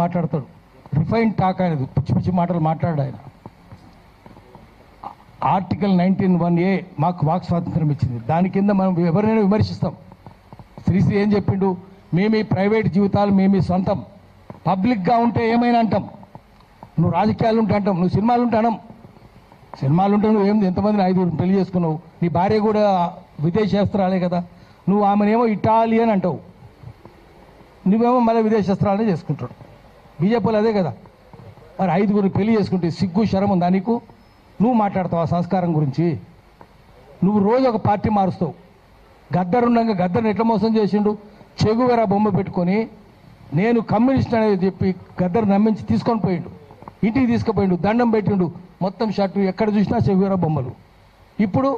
మాట్లాడతాడు. Refine talk అనేది, పిచ్చి పిచ్చి మాటలు మాట్లాడాడు ఆయన. ఆర్టికల్ 19(1)A మాకు వాక్ స్వాతంత్రం ఇచ్చింది. దాని కింద మనం ఎవరినైనా విమర్శిస్తాం. శ్రీశ్రీ ఏం చెప్పిండు, మేమీ ప్రైవేట్ జీవితాలు మేమీ సొంతం, పబ్లిక్గా ఉంటే ఏమైనా అంటాం. నువ్వు రాజకీయాలు ఉంటే అంటాం, నువ్వు సినిమాలు ఉంటే అనం. సినిమాలు ఉంటే నువ్వు ఏం ఎంతమందిని 5 పెళ్లి చేసుకున్నావు, నీ భార్య కూడా విదేశేస్త్రాలే కదా. నువ్వు ఆమెనేమో ఇటాలియన్ అంటావు, నువ్వేమో మళ్ళీ విదేశేస్త్రాలనే చేసుకుంటాడు. బీజేపీలు అదే కదా. మరి 5 పెళ్లి చేసుకుంటే సిగ్గు శరం ఉందా నీకు? నువ్వు మాట్లాడతావు ఆ సంస్కారం గురించి? నువ్వు రోజు ఒక పార్టీ మారుస్తావు. గద్దరుండగా గద్దర్ని ఎట్లా మోసం చేసిండు? చెగువెరా బొమ్మ పెట్టుకొని నేను కమ్యూనిస్ట్ అనేది చెప్పి గద్దరు నమ్మించి తీసుకొని పోయిండు, ఇంటికి తీసుకుపోయిండు, దండం పెట్టిండు, మొత్తం షర్టు ఎక్కడ చూసినా చెగువెరా బొమ్మలు. ఇప్పుడు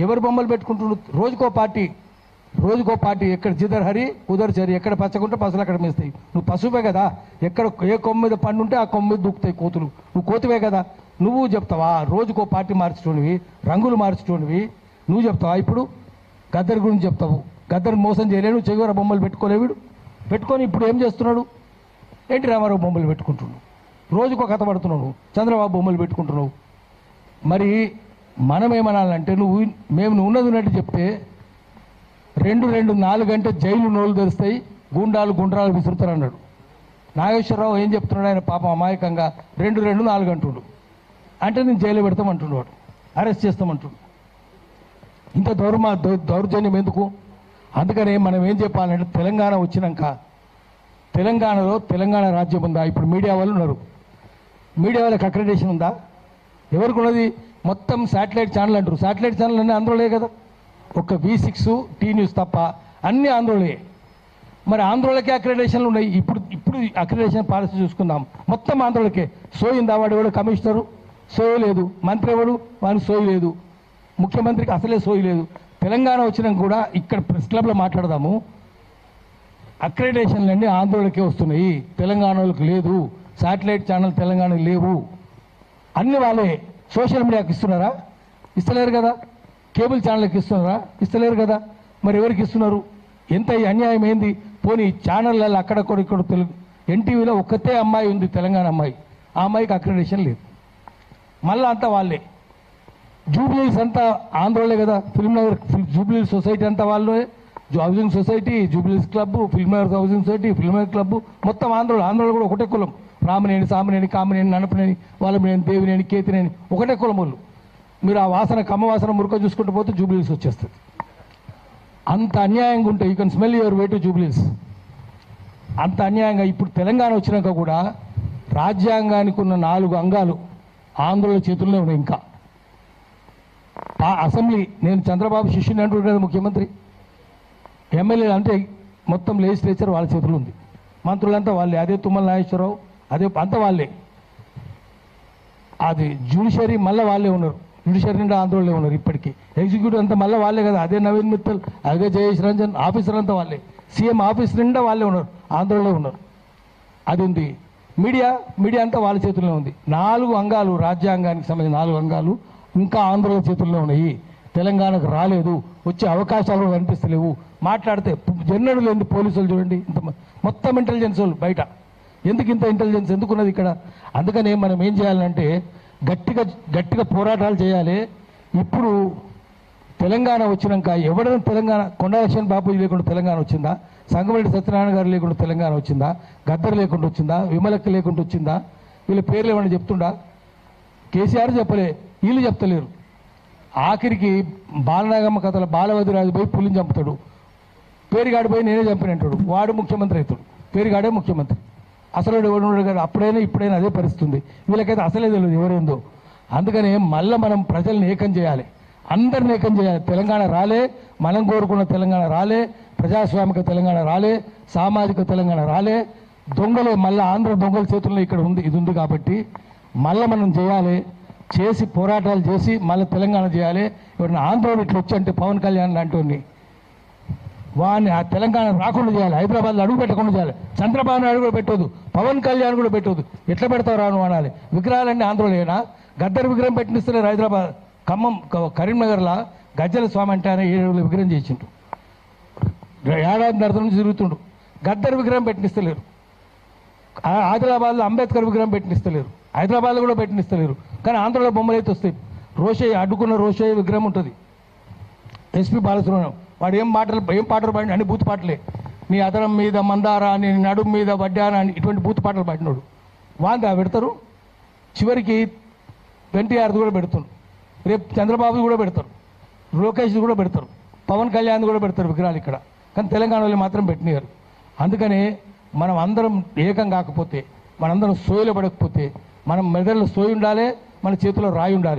ఎవరు బొమ్మలు పెట్టుకుంటుండు? రోజుకో పార్టీ. ఎక్కడ జిదర్ హరి ఉదర్ చరి, ఎక్కడ పచ్చకుంటే పసులు అక్కడ మేస్తాయి. నువ్వు పశువే కదా, ఎక్కడ ఏ కొమ్మ మీద పండు ఉంటే ఆ కొమ్మ మీద దూకుతాయి కోతులు. నువ్వు కోతివే కదా. నువ్వు చెప్తావా రోజుకో పార్టీ మార్చుకోనివి, రంగులు మార్చుకోనివి నువ్వు చెప్తావా? ఇప్పుడు గద్దర్ గురించి చెప్తావు. గద్దర్ మోసం చేయలేడు, చెగువెర బొమ్మలు పెట్టుకోలేవిడు. పెట్టుకొని ఇప్పుడు ఏం చేస్తున్నాడు? ఎన్టీ రామారావు బొమ్మలు పెట్టుకుంటున్నావు, రోజుకో కథ పడుతున్నావు, చంద్రబాబు బొమ్మలు పెట్టుకుంటున్నావు. మరి మనం ఏమనాలంటే నువ్వు ఉన్నది ఉన్నట్టు చెప్తే 2-4 గంటలు జైలు నోళ్ళు తెరుస్తాయి, గుండ్రాలు విసురుతారు అన్నాడు. నాగేశ్వరరావు ఏం చెప్తున్నాడు? ఆయన పాపం అమాయకంగా 2-4 గంటలు అంటే నేను జైలు పెడతామంటున్నాడు, అరెస్ట్ చేస్తామంటున్నాడు. ఇంత దౌర్జన్యం ఎందుకు? అందుకనే మనం ఏం చెప్పాలంటే తెలంగాణ వచ్చినాక తెలంగాణలో తెలంగాణ రాజ్యం ఉందా? ఇప్పుడు మీడియా వాళ్ళు ఉన్నారు, మీడియా వాళ్ళకి అక్రెడిటేషన్ ఉందా? ఎవరికి ఉన్నది? మొత్తం శాటిలైట్ ఛానల్ అంటారు. శాటిలైట్ ఛానల్ అన్నీ ఆంధ్రలో కదా, ఒక్క V6 టీ న్యూస్ తప్ప అన్నీ ఆంధ్రలో. మరి ఆంధ్రలోకే అక్రెడిటేషన్లు ఉన్నాయి. ఇప్పుడు అక్రెడిటేషన్ పాలసీ చూసుకుందాం, మొత్తం ఆంధ్రలోకే. సోయిందా? వాడు ఎవడు కమిషనరు? సోయి లేదు. మంత్రి ఎవడు? వానికి సోయి లేదు. ముఖ్యమంత్రికి అసలే సోయి లేదు. తెలంగాణ వచ్చినాక కూడా ఇక్కడ ప్రెస్ క్లబ్లో మాట్లాడదాము, అక్రెడిటేషన్లన్నీ ఆంధ్రలోకే వస్తున్నాయి, తెలంగాణలోకి లేదు. శాటిలైట్ ఛానల్ తెలంగాణకు లేవు. అన్ని వాళ్ళే. సోషల్ మీడియాకి ఇస్తున్నారా? ఇస్తలేరు కదా. కేబుల్ ఛానల్కి ఇస్తున్నారా? ఇస్తలేరు కదా. మరి ఎవరికి ఇస్తున్నారు? ఎంత అన్యాయం ఏంది? పోనీ ఛానళ్ళల్లో అక్కడక్కడ తెలుగు ఎన్టీవీలో ఒక్కతే అమ్మాయి ఉంది, తెలంగాణ అమ్మాయి. ఆ అమ్మాయికి అక్రెడిటేషన్ లేదు. మళ్ళీ అంతా వాళ్ళే. జూబ్లీస్ అంతా ఆంధ్రలో కదా. ఫిల్మ్ నగర్ జూబ్లీస్ సొసైటీ అంతా వాళ్ళే. Housing society, Jubilees club, Film Nagar housing society, Film Nagar club మొత్తం ఆంధ్రలో కూడా ఒకటే కులం. రామనేని, సామనేని, కామనేని, ననపనేని, వాళ్ళమనేని, దేవినేని, కేతినేని ఒకటే కులం వాళ్ళు. మీరు ఆ వాసన కమ్మ వాసన మురుక చూసుకుంటూ పోతే జూబ్లీస్ వచ్చేస్తుంది. అంత అన్యాయంగా ఉంటాయి. You can smell your way to Jubilees. అంత అన్యాయంగా ఇప్పుడు తెలంగాణ వచ్చినాక కూడా రాజ్యాంగానికి ఉన్న 4 అంగాలు ఆంధ్రుల చేతుల్లో ఉన్నాయి. ఇంకా అసెంబ్లీ, నేను చంద్రబాబు శిష్యుని అంటున్నాడు కదా ముఖ్యమంత్రి. ఎమ్మెల్యేలు అంటే మొత్తం లెజిస్లేచర్ వాళ్ళ చేతుల్లో ఉంది, మంత్రులంతా వాళ్ళే. అదే తుమ్మల నాగేశ్వరరావు, అదే అంతా వాళ్ళే. అది జ్యుడిషియరీ మళ్ళీ వాళ్ళే ఉన్నారు, జ్యుడిషియరీ నిండా ఆంధ్రలో ఉన్నారు ఇప్పటికీ. ఎగ్జిక్యూటివ్ అంతా మళ్ళీ వాళ్ళే కదా, అదే నవీన్ మిత్తల్, అదే జయేష్ రంజన్, ఆఫీసర్ అంతా వాళ్ళే. సీఎం ఆఫీస్ నిండా వాళ్ళే ఉన్నారు, ఆంధ్రలో ఉన్నారు. అది ఉంది. మీడియా అంతా వాళ్ళ చేతుల్లో ఉంది. 4 అంగాలు, రాజ్యాంగానికి సంబంధించిన 4 అంగాలు ఇంకా ఆంధ్రుల చేతుల్లో ఉన్నాయి. తెలంగాణకు రాలేదు, వచ్చే అవకాశాలు కనిపిస్తలేవు. మాట్లాడితే జన్నడు లేని పోలీసులు చూడండి, ఇంత మొత్తం ఇంటెలిజెన్స్ వాళ్ళు బయట. ఎందుకు ఇంత ఇంటెలిజెన్స్ ఎందుకున్నది ఇక్కడ? అందుకనే మనం ఏం చేయాలంటే గట్టిగా పోరాటాలు చేయాలి. ఇప్పుడు తెలంగాణ వచ్చినాక ఎవరైనా తెలంగాణ, కొండా లక్ష్మణ్ బాపూజీ లేకుండా తెలంగాణ వచ్చిందా? సంగమరెడ్డి సత్యనారాయణ గారు లేకుండా తెలంగాణ వచ్చిందా? గద్దర్ లేకుండా వచ్చిందా? విమలక్క లేకుండా వచ్చిందా? వీళ్ళ పేర్లు ఏమన్నా చెప్తుండా? కేసీఆర్ చెప్పలే, వీళ్ళు చెప్తలేరు. ఆఖరికి బాలనాగమ్మ కథల బాలవదిరాజు పోయి పులిని చంపుతాడు, పేరుగాడు పోయి నేనే చంపినంటాడు, వాడు ముఖ్యమంత్రి అవుతాడు. పేరుగాడే ముఖ్యమంత్రి. అసలు ఎవరు ఉన్నాడు కదా. అప్పుడైనా ఇప్పుడైనా అదే పరిస్థితి ఉంది. వీళ్ళకైతే అసలే తెలియదు ఎవరేందో. అందుకనే మళ్ళీ మనం ప్రజల్ని ఏకం చేయాలి, అందరిని ఏకం చేయాలి. తెలంగాణ రాలే, మనం కోరుకున్న తెలంగాణ రాలే, ప్రజాస్వామిక తెలంగాణ రాలే, సామాజిక తెలంగాణ రాలే. దొంగలు మళ్ళీ ఆంధ్ర దొంగల చేతుల్లో ఇక్కడ ఉంది, ఇది ఉంది. కాబట్టి మళ్ళీ మనం చేయాలి, చేసి పోరాటాలు చేసి మళ్ళీ తెలంగాణ చేయాలి. ఎవరైనా ఆంధ్రలో ఇట్లా వచ్చంటే పవన్ కళ్యాణ్ లాంటి వాడిని ఆ తెలంగాణ రాకుండా చేయాలి, హైదరాబాద్లో అడుగు పెట్టకుండా చేయాలి. చంద్రబాబు నాయుడు కూడా పెట్టవద్దు, పవన్ కళ్యాణ్ కూడా పెట్టవద్దు. ఎట్లా పెడతావు రాను అనాలి. విగ్రహాలన్నీ ఆంధ్రలోనేనా? గద్దర్ విగ్రహం పెట్టినిస్తలేరు. హైదరాబాద్, ఖమ్మం, కరీంనగర్లో గజ్జల స్వామి అంటే ఆయన 7 రోజులు విగ్రహం చేసిండు, ఏడాది అర్థం నుంచి తిరుగుతుండు. గద్దర్ విగ్రహం పెట్టినిస్తలేరు. ఆదిలాబాద్లో అంబేద్కర్ విగ్రహం పెట్టినిస్తలేరు, హైదరాబాద్లో కూడా పెట్టినిస్తలేరు, కానీ ఆంధ్రలో బొమ్మలు అయితే వస్తాయి. రోషయ్య అడ్డుకున్న రోషయ్య విగ్రహం ఉంటుంది. ఎస్పీ బాలసుబ్రహ్మణ్యం వాడు ఏం పాటలు పాడిన అన్ని బూత్ పాటలే. నీ అదరం మీద మందార అని, నడుం మీద వడ్డాన అని ఇటువంటి బూత్ పాటలు పాడినోడు వాందా పెడతారు. చివరికి ఎన్టీఆర్ది కూడా పెడుతున్నారు, రేపు చంద్రబాబు కూడా పెడతారు, లోకేష్ కూడా పెడతారు, పవన్ కళ్యాణ్ కూడా పెడతారు విగ్రహాలు ఇక్కడ. కానీ తెలంగాణలో మాత్రం పెట్టినారు. అందుకనే మనం అందరం ఏకం కాకపోతే, మనందరం సోయిలో పడకపోతే, మనం మెదడులో సోయి ఉండాలి, మన చేతిలో రాయి ఉండాలి.